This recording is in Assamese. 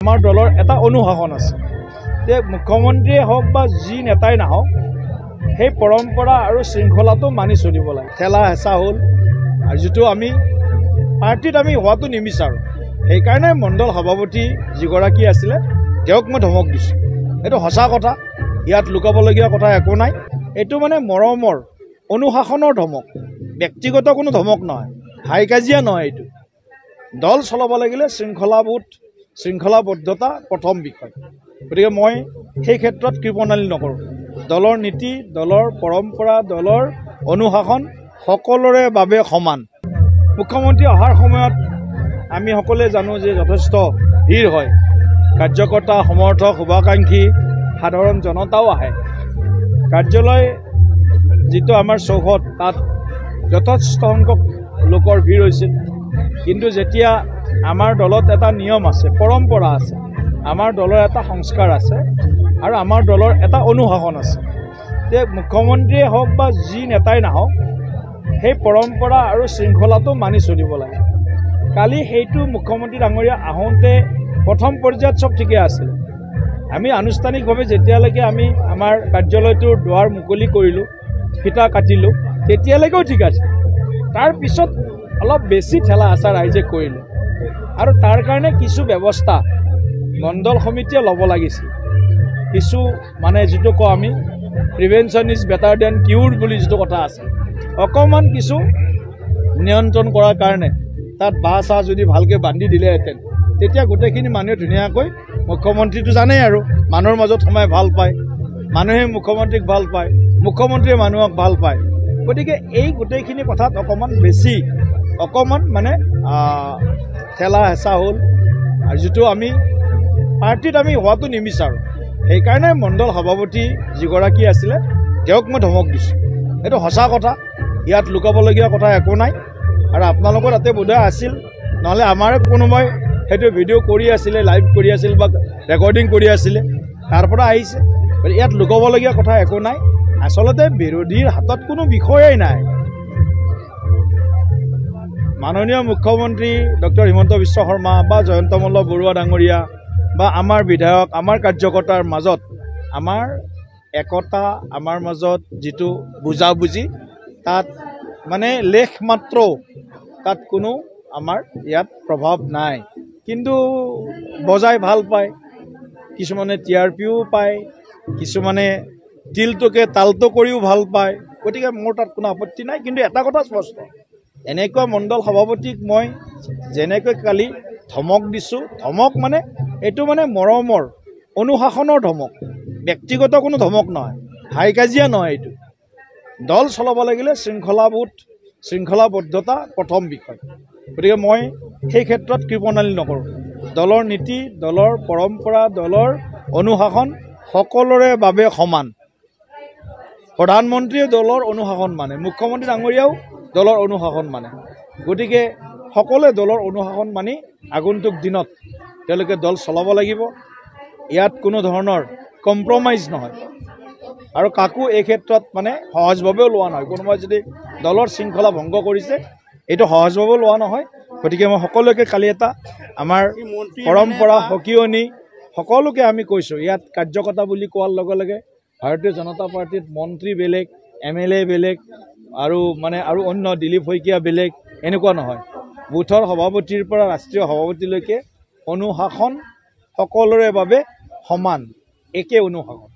আমাৰ দলৰ এটা অনুশাসন আছে যে মুখ্যমন্ত্ৰীয়ে হওক বা যি নেতাই নাহক সেই পৰম্পৰা আৰু শৃংখলাটো মানি চলিব লাগে। ঠেলা হেঁচা হ'ল আৰু যিটো আমি পাৰ্টিত আমি হোৱাটো নিবিচাৰোঁ, সেইকাৰণে মণ্ডল সভাপতি যিগৰাকী আছিলে তেওঁক মই ধমক দিছোঁ। এইটো সঁচা কথা, ইয়াত লুকাবলগীয়া কথা একো নাই। এইটো মানে মৰমৰ অনুশাসনৰ ধমক, ব্যক্তিগত কোনো ধমক নহয়, হাই কাজিয়া নহয়। এইটো দল চলাব লাগিলে শৃংখলাবদ্ধতা প্ৰথম বিষয়। গতিকে মই সেই ক্ষেত্ৰত কৃপণালী নকৰোঁ। দলৰ নীতি, দলৰ পৰম্পৰা, দলৰ অনুশাসন সকলোৰে বাবে সমান। মুখ্যমন্ত্ৰী অহাৰ সময়ত আমি সকলোৱে জানো যে যথেষ্ট ভিৰ হয়, কাৰ্যকৰ্তা, সমৰ্থক, শুভাকাংক্ষী, সাধাৰণ জনতাও আহে। কাৰ্যালয় যিটো আমাৰ চৌহদ, তাত যথেষ্ট সংখ্যক লোকৰ ভিৰ হৈছিল। কিন্তু যেতিয়া আমাৰ দলত এটা নিয়ম আছে, পৰম্পৰা আছে, আমাৰ দলৰ এটা সংস্কাৰ আছে আৰু আমাৰ দলৰ এটা অনুশাসন আছে যে মুখ্যমন্ত্ৰীয়ে হওক বা যি নেতাই নাহক সেই পৰম্পৰা আৰু শৃংখলাটো মানি চলিব লাগে। কালি সেইটো মুখ্যমন্ত্ৰী ডাঙৰীয়া আহোঁতে প্ৰথম পৰ্যায়ত চব ঠিকে আছিল। আমি আনুষ্ঠানিকভাৱে যেতিয়ালৈকে আমি আমাৰ কাৰ্যালয়টোৰ দুৱাৰ মুকলি কৰিলোঁ, ফিটা কাটিলোঁ, তেতিয়ালৈকেও ঠিক আছে। তাৰপিছত অলপ বেছি ঠেলা হেঁচা ৰাইজে কৰিলে আৰু তাৰ কাৰণে কিছু ব্যৱস্থা মণ্ডল সমিতিয়ে ল'ব লাগিছিল। কিছু মানে যিটো কওঁ আমি প্ৰিভেনশ্যন ইজ বেটাৰ দেন কিউৰ বুলি যিটো কথা আছে, অকণমান কিছু নিয়ন্ত্ৰণ কৰাৰ কাৰণে তাত বাঁহ চাহ যদি ভালকৈ বান্ধি দিলেহেঁতেন, তেতিয়া গোটেইখিনি মানুহে ধুনীয়াকৈ, মুখ্যমন্ত্ৰীটো জানেই আৰু মানুহৰ মাজত সোমাই ভাল পায়, মানুহে মুখ্যমন্ত্ৰীক ভাল পায়, মুখ্যমন্ত্ৰীয়ে মানুহক ভাল পায়। গতিকে এই গোটেইখিনি কথাত অকণমান মানে ঠেলা হেঁচা হ'ল আৰু যিটো আমি পাৰ্টিত আমি হোৱাটো নিবিচাৰোঁ। সেইকাৰণে মণ্ডল সভাপতি যিগৰাকী আছিলে তেওঁক মই ধমক দিছোঁ। এইটো সঁচা কথা, ইয়াত লুকাবলগীয়া কথা একো নাই। আৰু আপোনালোকৰ তাতে বোধহয় আছিল, নহ'লে আমাৰে কোনোবাই সেইটো ভিডিঅ' কৰি আছিলে, লাইভ কৰি আছিল বা ৰেকৰ্ডিং কৰি আছিলে, তাৰ পৰা আহিছে। ইয়াত লুকাবলগীয়া কথা একো নাই। আচলতে বিৰোধীৰ হাতত কোনো বিষয়েই নাই। মাননীয় মুখ্যমন্ত্ৰী ডক্টৰ হিমন্ত বিশ্ব শৰ্মা বা জয়ন্ত মল্ল বৰুৱা ডাঙৰীয়া বা আমাৰ বিধায়ক, আমাৰ কাৰ্যকৰ্তাৰ মাজত আমাৰ একতা, আমাৰ মাজত যিটো বুজাবুজি, তাত মানে লেখ মাত্ৰ তাত কোনো আমাৰ ইয়াত প্ৰভাৱ নাই। কিন্তু বজাই ভাল পায়, কিছুমানে TRPও পায়, কিছুমানে তিলটোকে তালটো কৰিও ভাল পায়। গতিকে মোৰ তাত কোনো আপত্তি নাই। কিন্তু এটা কথা স্পষ্ট, এনেকুৱা মণ্ডল সভাপতিক মই যেনেকৈ কালি ধমক দিছোঁ, ধমক মানে এইটো মানে মৰমৰ অনুশাসনৰ ধমক, ব্যক্তিগত কোনো ধমক নহয়, হাই কাজিয়া নহয়। এইটো দল চলাব লাগিলে শৃংখলাবদ্ধতা প্ৰথম বিষয়। গতিকে মই সেই ক্ষেত্ৰত কৃপণালী নকৰোঁ। দলৰ নীতি, দলৰ পৰম্পৰা, দলৰ অনুশাসন সকলোৰে বাবে সমান। প্ৰধানমন্ত্ৰীয়ে দলৰ অনুশাসন মানে, মুখ্যমন্ত্ৰী ডাঙৰীয়াও দলৰ অনুশাসন মানে। গতিকে সকলোৱে দলৰ অনুশাসন মানি আগন্তুক দিনত তেওঁলোকে দল চলাব লাগিব। ইয়াত কোনো ধৰণৰ কম্প্ৰমাইজ নহয় আৰু কাকো এই ক্ষেত্ৰত মানে সহজভাৱেও লোৱা নহয়। কোনোবাই যদি দলৰ শৃংখলা ভংগ কৰিছে, এইটো সহজভাৱেও লোৱা নহয়। গতিকে মই সকলোকে কালি এটা আমাৰ পৰম্পৰা সকিয়নি সকলোকে আমি কৈছোঁ, ইয়াত কাৰ্যকৰ্তা বুলি কোৱাৰ লগে লগে ভাৰতীয় জনতা পাৰ্টিত মন্ত্ৰী বেলেগ, MLA বেলেগ আৰু অন্য দিলীপ শইকীয়া বেলেগ, এনেকুৱা নহয়। বুথৰ সভাপতিৰ পৰা ৰাষ্ট্ৰীয় সভাপতিলৈকে অনুশাসন সকলোৰে বাবে সমান, একে অনুশাসন।